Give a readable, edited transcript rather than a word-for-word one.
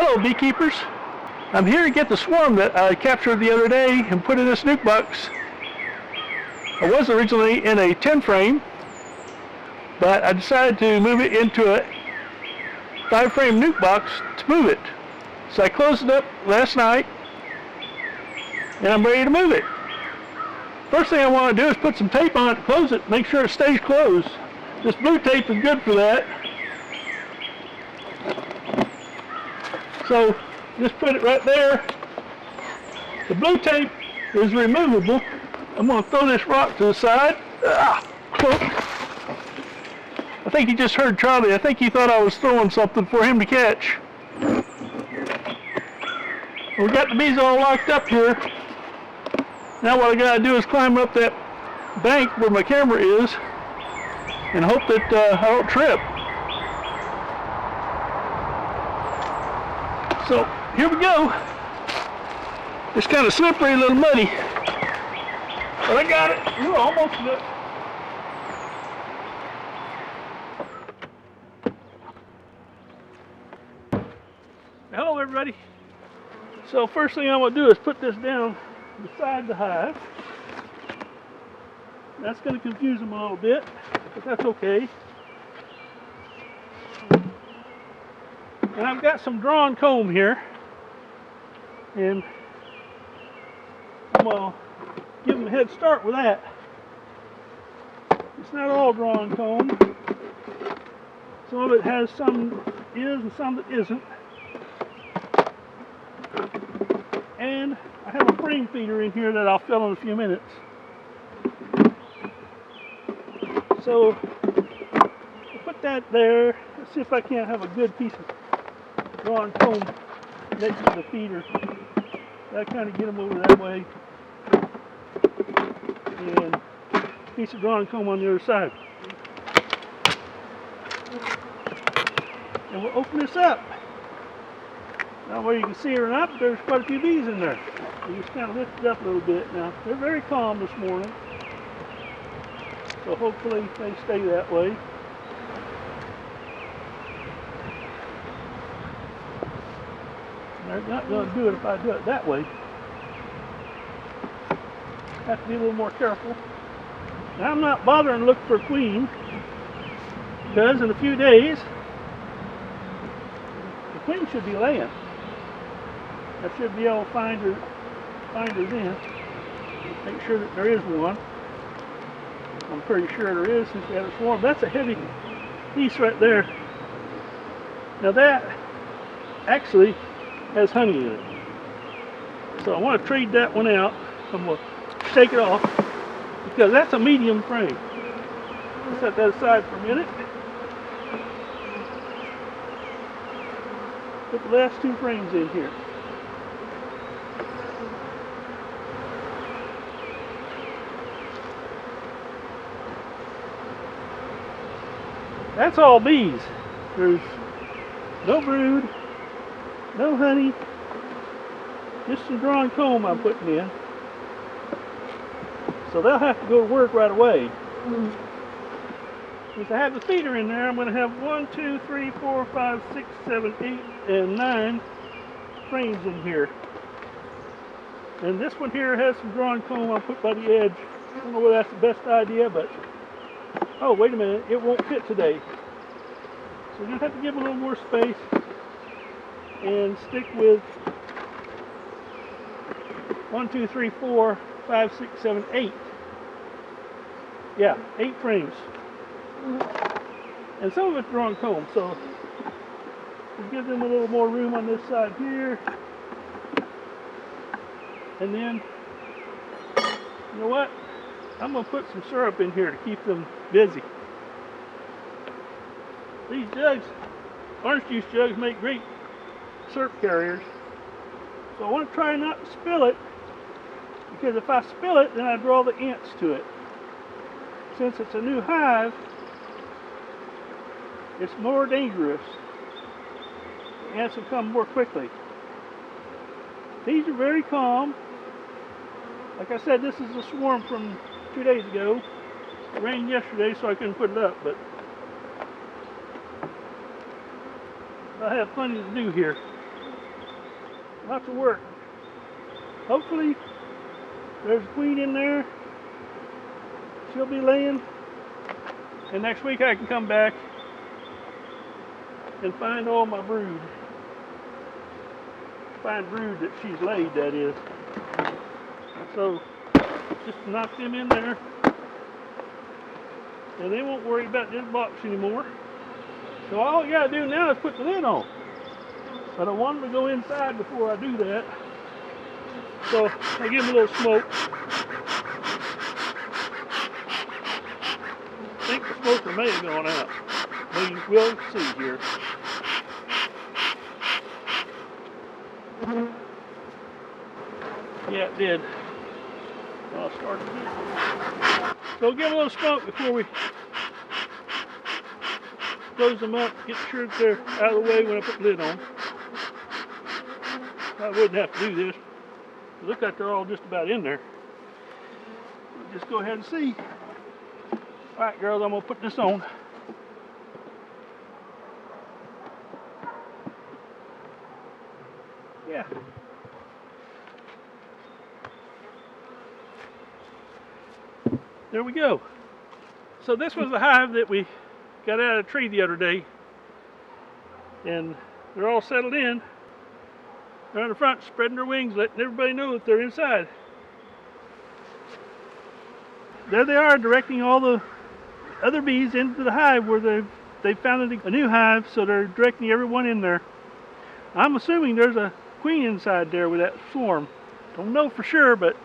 Hello, beekeepers. I'm here to get the swarm that I captured the other day and put in this nuke box. I was originally in a 10 frame, but I decided to move it into a 5 frame nuke box to move it. So I closed it up last night and I'm ready to move it. First thing I want to do is put some tape on it to close it, make sure it stays closed. This blue tape is good for that. So just put it right there. The blue tape is removable. I'm going to throw this rock to the side. I think he just heard Charlie. I think he thought I was throwing something for him to catch. We got the bees all locked up here. Now what I got to do is climb up that bank where my camera is and hope that I don't trip. So here we go. It's kind of slippery, a little muddy, but I got it. We're almost there. Hello everybody. So first thing I'm going to do is put this down beside the hive. That's going to confuse them a little bit, but that's okay. And I've got some drawn comb here, and I'm going to give them a head start with that. It's not all drawn comb. Some of it has, some is, and some that isn't. And I have a frame feeder in here that I'll fill in a few minutes. So I'll put that there. Let's see if I can't have a good piece of drawn comb next to the feeder. That kind of get them over that way. And a piece of drawn comb on the other side. And we'll open this up. Now whether you can see it or not, but there's quite a few bees in there. You just kind of lift it up a little bit now. They're very calm this morning. So hopefully they stay that way. They're not going to do it if I do it that way. Have to be a little more careful. Now I'm not bothering to look for a queen, because in a few days the queen should be laying. I should be able to find her then. Make sure that there is one. I'm pretty sure there is since we have a swarm. That's a heavy piece right there. Now that actually has honey in it. So I want to trade that one out. I'm going to shake it off because that's a medium frame. Let's set that aside for a minute. Put the last 2 frames in here. That's all bees. There's no brood, no honey, just some drawn comb I'm putting in. So they'll have to go to work right away. Since I have the feeder in there, I'm going to have 1, 2, 3, 4, 5, 6, 7, 8, and 9 frames in here. And this one here has some drawn comb I'll put by the edge. I don't know whether that's the best idea, but oh, wait a minute, it won't fit today. So you're going to have to give them a little more space and stick with 1, 2, 3, 4, 5, 6, 7, 8. Yeah, 8 frames. And some of it's drawn comb, so we'll give them a little more room on this side here. And then, you know what? I'm going to put some syrup in here to keep them busy. These jugs, orange juice jugs, make great syrup carriers. So I want to try not to spill it, because if I spill it, then I draw the ants to it. Since it's a new hive, it's more dangerous. The ants will come more quickly. These are very calm. Like I said, this is a swarm from 2 days ago. It rained yesterday, so I couldn't put it up, but I have plenty to do here. Lots of work. Hopefully there's a queen in there. She'll be laying. And next week I can come back and find all my brood. Find brood that she's laid, that is. So just knock them in there. And they won't worry about this box anymore. So all I gotta do now is put the lid on. But I want them to go inside before I do that. So I give them a little smoke. I think the smoker may have gone out. We'll see here. Yeah, it did. I'll start again. So give them a little smoke before we close them up. Get sure that they're out of the way when I put the lid on. I wouldn't have to do this. It looks like they're all just about in there. Just go ahead and see. All right, girls, I'm gonna put this on. Yeah. There we go. So this was the hive that we got out of the tree the other day. And they're all settled in. They're on the front, spreading their wings, letting everybody know that they're inside. There they are, directing all the other bees into the hive where they've found a new hive, so they're directing everyone in there. I'm assuming there's a queen inside there with that swarm. Don't know for sure, but